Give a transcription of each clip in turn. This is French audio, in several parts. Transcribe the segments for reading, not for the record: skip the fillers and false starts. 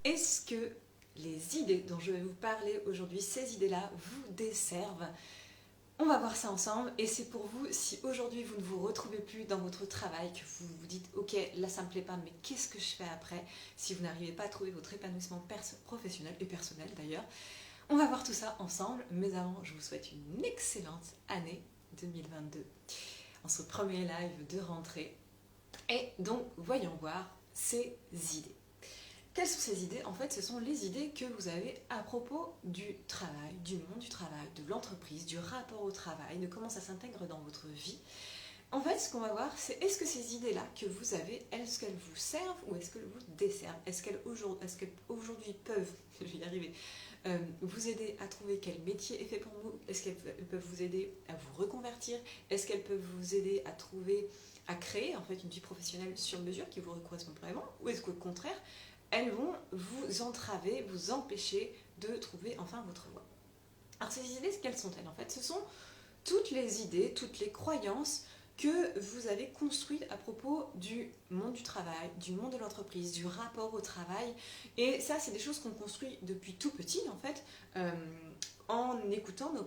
Est-ce que les idées dont je vais vous parler aujourd'hui, ces idées-là, vous desservent? On va voir ça ensemble et c'est pour vous, si aujourd'hui vous ne vous retrouvez plus dans votre travail, que vous vous dites ok là ça me plaît pas mais qu'est-ce que je fais après, si vous n'arrivez pas à trouver votre épanouissement professionnel et personnel d'ailleurs, on va voir tout ça ensemble, mais avant je vous souhaite une excellente année 2022 en ce premier live de rentrée et donc voyons voir ces idées. Quelles sont ces idées? En fait, ce sont les idées que vous avez à propos du travail, du monde du travail, de l'entreprise, du rapport au travail, de comment ça s'intègre dans votre vie. En fait, ce qu'on va voir, c'est est-ce que ces idées-là que vous avez, est-ce qu'elles vous servent ou est-ce qu'elles vous desservent? Est-ce qu'elles aujourd'hui peuvent, je vais y arriver, vous aider à trouver quel métier est fait pour vous? Est-ce qu'elles peuvent vous aider à vous reconvertir? Est-ce qu'elles peuvent vous aider à trouver, à créer en fait une vie professionnelle sur mesure qui vous correspond vraiment? Ou est-ce qu'au contraire, elles vont vous entraver, vous empêcher de trouver enfin votre voie? Alors ces idées, quelles sont-elles en fait? Ce sont toutes les idées, toutes les croyances que vous avez construites à propos du monde du travail, du monde de l'entreprise, du rapport au travail. Et ça, c'est des choses qu'on construit depuis tout petit en fait, en écoutant nos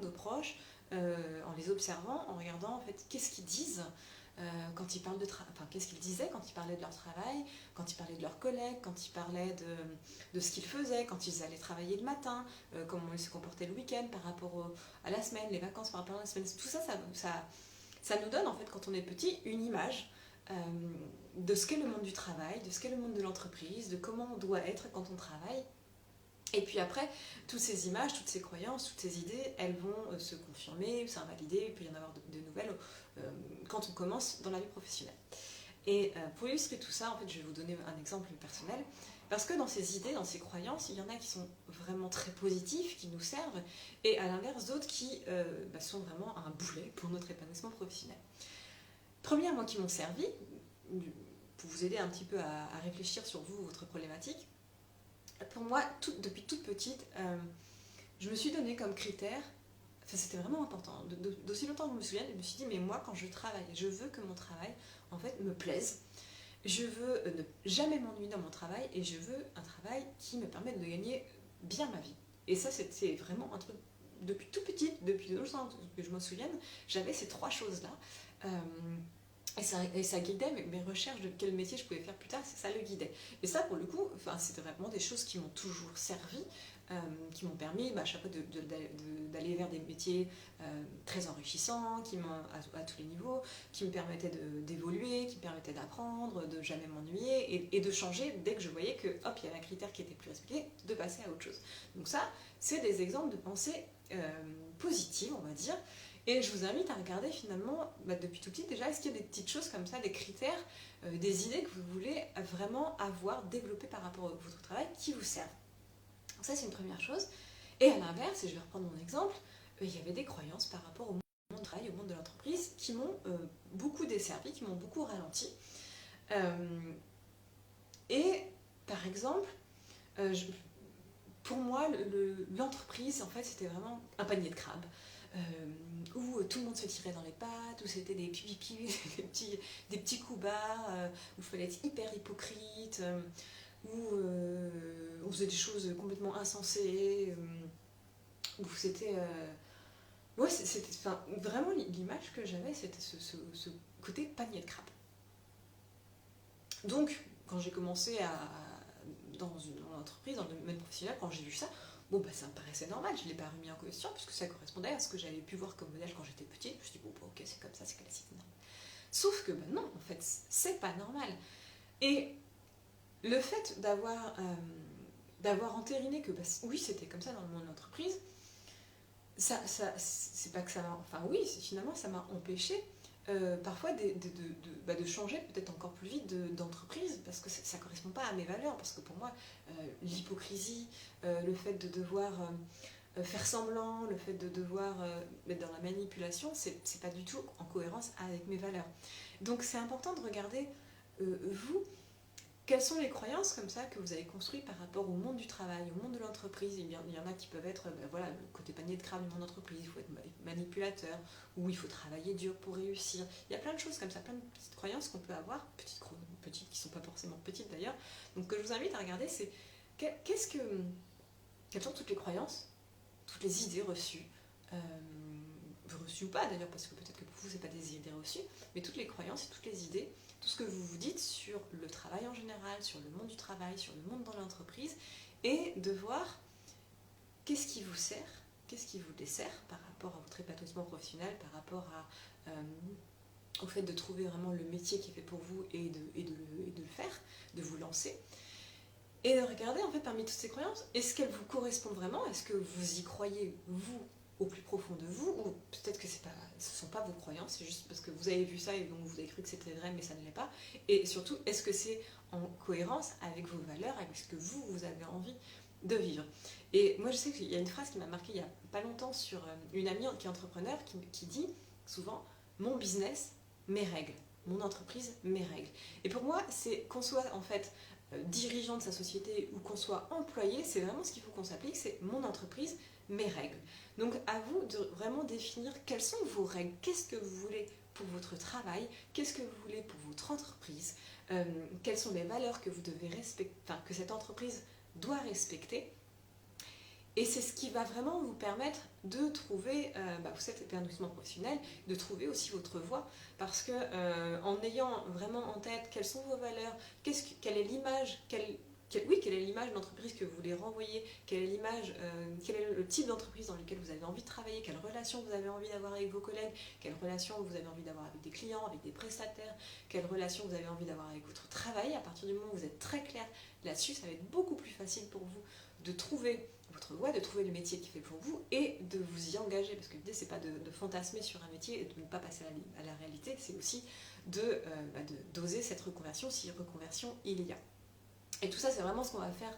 proches, en les observant, en regardant en fait qu'est-ce qu'ils disent. Quand ils parlent qu'est-ce qu'ils disaient quand ils parlaient de leur travail, quand ils parlaient de leurs collègues, quand ils parlaient de ce qu'ils faisaient, quand ils allaient travailler le matin, comment ils se comportaient le week-end par rapport à la semaine, les vacances par rapport à la semaine. Tout ça, ça nous donne en fait quand on est petit une image de ce qu'est le monde du travail, de ce qu'est le monde de l'entreprise, de comment on doit être quand on travaille. Et puis après, toutes ces images, toutes ces croyances, toutes ces idées, elles vont se confirmer, s'invalider, il peut y en avoir de nouvelles quand on commence dans la vie professionnelle. Et pour illustrer tout ça, en fait, je vais vous donner un exemple personnel, parce que dans ces idées, dans ces croyances, il y en a qui sont vraiment très positifs, qui nous servent, et à l'inverse d'autres qui sont vraiment un boulet pour notre épanouissement professionnel. Premièrement, qui m'ont servi, pour vous aider un petit peu à réfléchir sur vous, votre problématique. Pour moi, depuis toute petite, je me suis donné comme critère, enfin c'était vraiment important, d'aussi longtemps que je me souviens, je me suis dit, mais moi quand je travaille, je veux que mon travail en fait me plaise, je veux ne jamais m'ennuyer dans mon travail et je veux un travail qui me permette de gagner bien ma vie. Et ça c'est vraiment un truc, depuis tout petit, depuis longtemps que je me souvienne, j'avais ces trois choses-là. Et ça guidait mes recherches de quel métier je pouvais faire plus tard, ça le guidait. Et ça, pour le coup, c'était vraiment des choses qui m'ont toujours servi, qui m'ont permis à chaque fois d'aller vers des métiers très enrichissants, à tous les niveaux, qui me permettaient d'évoluer, qui me permettaient d'apprendre, de jamais m'ennuyer, et de changer dès que je voyais que, hop, il y avait un critère qui était plus respecté, de passer à autre chose. Donc ça, c'est des exemples de pensée positive, on va dire. Et je vous invite à regarder finalement, depuis tout petit déjà, est-ce qu'il y a des petites choses comme ça, des critères, des idées que vous voulez vraiment avoir, développer par rapport à votre travail, qui vous servent. Donc ça c'est une première chose. Et à l'inverse, et je vais reprendre mon exemple, il y avait des croyances par rapport au monde du travail, au monde de l'entreprise, qui m'ont beaucoup desservi, qui m'ont beaucoup ralenti. Et par exemple, pour moi, l'entreprise, en fait, c'était vraiment un panier de crabes. Où tout le monde se tirait dans les pattes, où c'était des pipi, des petits coups bas, où il fallait être hyper hypocrite, où on faisait des choses complètement insensées, où c'était... Ouais, vraiment l'image que j'avais, c'était ce côté panier de crabes. Donc, quand j'ai commencé dans une entreprise, dans le domaine professionnel, quand j'ai vu ça, ça me paraissait normal, je ne l'ai pas remis en question, puisque ça correspondait à ce que j'avais pu voir comme modèle quand j'étais petite. Je me suis dit, ok, c'est comme ça, c'est classique. Non. Sauf que, non, en fait, c'est pas normal. Et le fait d'avoir entériné que, oui, c'était comme ça dans mon entreprise, c'est pas que ça m'a... Enfin, oui, finalement, ça m'a empêché parfois de changer peut-être encore plus vite d'entreprise parce que ça ne correspond pas à mes valeurs, parce que pour moi l'hypocrisie, le fait de devoir faire semblant, le fait de devoir être dans la manipulation, c'est pas du tout en cohérence avec mes valeurs. Donc c'est important de regarder vous, quelles sont les croyances comme ça que vous avez construites par rapport au monde du travail, au monde de l'entreprise? Il y en a qui peuvent être, voilà, le côté panier de crabe du monde d'entreprise, il faut être manipulateur, ou il faut travailler dur pour réussir. Il y a plein de choses comme ça, plein de petites croyances qu'on peut avoir, petites qui ne sont pas forcément petites d'ailleurs. Donc, ce que je vous invite à regarder, c'est quelles sont toutes les croyances, toutes les idées reçues, reçues ou pas d'ailleurs, parce que peut-être que pour vous, ce n'est pas des idées reçues, mais toutes les croyances et toutes les idées, tout ce que vous vous dites sur le travail en général, sur le monde du travail, sur le monde dans l'entreprise, et de voir qu'est-ce qui vous sert, qu'est-ce qui vous dessert par rapport à votre épanouissement professionnel, par rapport au fait de trouver vraiment le métier qui est fait pour vous et de le faire, de vous lancer. Et de regarder en fait parmi toutes ces croyances, est-ce qu'elles vous correspondent vraiment? Est-ce que vous y croyez, vous, au plus profond de vous? Ou peut-être que ce ne sont pas vos croyances, c'est juste parce que vous avez vu ça et donc vous avez cru que c'était vrai, mais ça ne l'est pas. Et surtout, est-ce que c'est en cohérence avec vos valeurs, avec ce que vous avez envie de vivre? Et moi, je sais qu'il y a une phrase qui m'a marquée il n'y a pas longtemps sur une amie qui est entrepreneur qui dit souvent « mon business, mes règles ». Mon entreprise, mes règles. Et pour moi, c'est qu'on soit en fait dirigeant de sa société ou qu'on soit employé, c'est vraiment ce qu'il faut qu'on s'applique, c'est mon entreprise, mes règles. Donc à vous de vraiment définir quelles sont vos règles, qu'est-ce que vous voulez pour votre travail, qu'est-ce que vous voulez pour votre entreprise, quelles sont les valeurs que vous devez respecter, enfin que cette entreprise doit respecter. Et c'est ce qui va vraiment vous permettre de trouver cet épanouissement professionnel, de trouver aussi votre voie. Parce que en ayant vraiment en tête quelles sont vos valeurs, quelle est l'image, quelle est l'image d'entreprise que vous voulez renvoyer, quelle est le type d'entreprise dans lequel vous avez envie de travailler, quelle relation vous avez envie d'avoir avec vos collègues, quelle relation vous avez envie d'avoir avec des clients, avec des prestataires, quelle relation vous avez envie d'avoir avec votre travail. À partir du moment où vous êtes très clair là-dessus, ça va être beaucoup plus facile pour vous de trouver votre voie, de trouver le métier qui fait pour vous et de vous y engager. Parce que l'idée, c'est pas de fantasmer sur un métier et de ne pas passer à la réalité, c'est aussi d'oser cette reconversion, si reconversion il y a. Et tout ça, c'est vraiment ce qu'on va faire,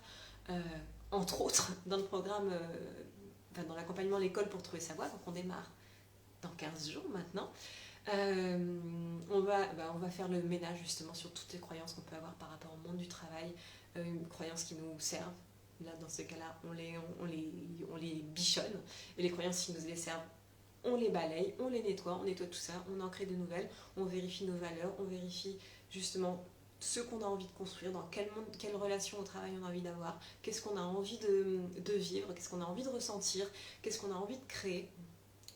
entre autres, dans le programme, dans l'accompagnement L'école pour trouver sa voie. Donc on démarre dans 15 jours maintenant. On va faire le ménage justement sur toutes les croyances qu'on peut avoir par rapport au monde du travail, une croyance qui nous servent. Là, dans ce cas-là, on les bichonne. Et les croyances qui nous les servent, on les balaye, on nettoie tout ça, on en crée de nouvelles, on vérifie nos valeurs, on vérifie justement ce qu'on a envie de construire, dans quelle relation au travail on a envie d'avoir, qu'est-ce qu'on a envie de vivre, qu'est-ce qu'on a envie de ressentir, qu'est-ce qu'on a envie de créer.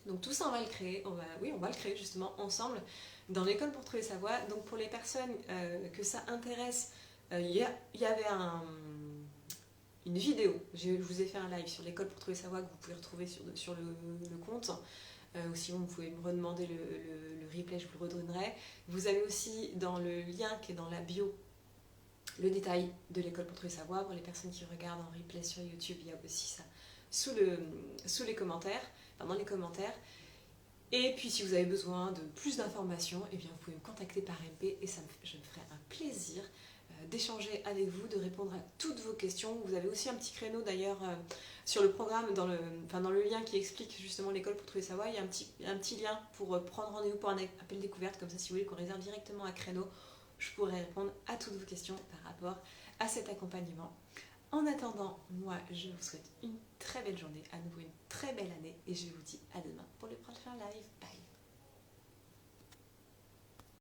Donc tout ça, on va le créer, on va le créer justement ensemble dans l'école pour trouver sa voie. Donc pour les personnes que ça intéresse, il y avait une vidéo, je vous ai fait un live sur l'école pour trouver sa voie que vous pouvez retrouver sur le compte. Ou sinon vous pouvez me redemander le replay, je vous le redonnerai. Vous avez aussi dans le lien qui est dans la bio le détail de l'école pour trouver sa voie. Pour les personnes qui regardent en replay sur YouTube, il y a aussi ça sous les commentaires, dans les commentaires. Et puis si vous avez besoin de plus d'informations, eh bien, vous pouvez me contacter par MP et je me ferai un plaisir d'échanger avec vous, de répondre à toutes vos questions. Vous avez aussi un petit créneau d'ailleurs sur le programme, dans le lien qui explique justement l'école pour trouver sa voie, il y a un petit lien pour prendre rendez-vous pour un appel découverte, comme ça si vous voulez qu'on réserve directement un créneau, je pourrai répondre à toutes vos questions par rapport à cet accompagnement. En attendant, moi je vous souhaite une très belle journée, à nouveau une très belle année et je vous dis à demain pour le prochain live. Bye.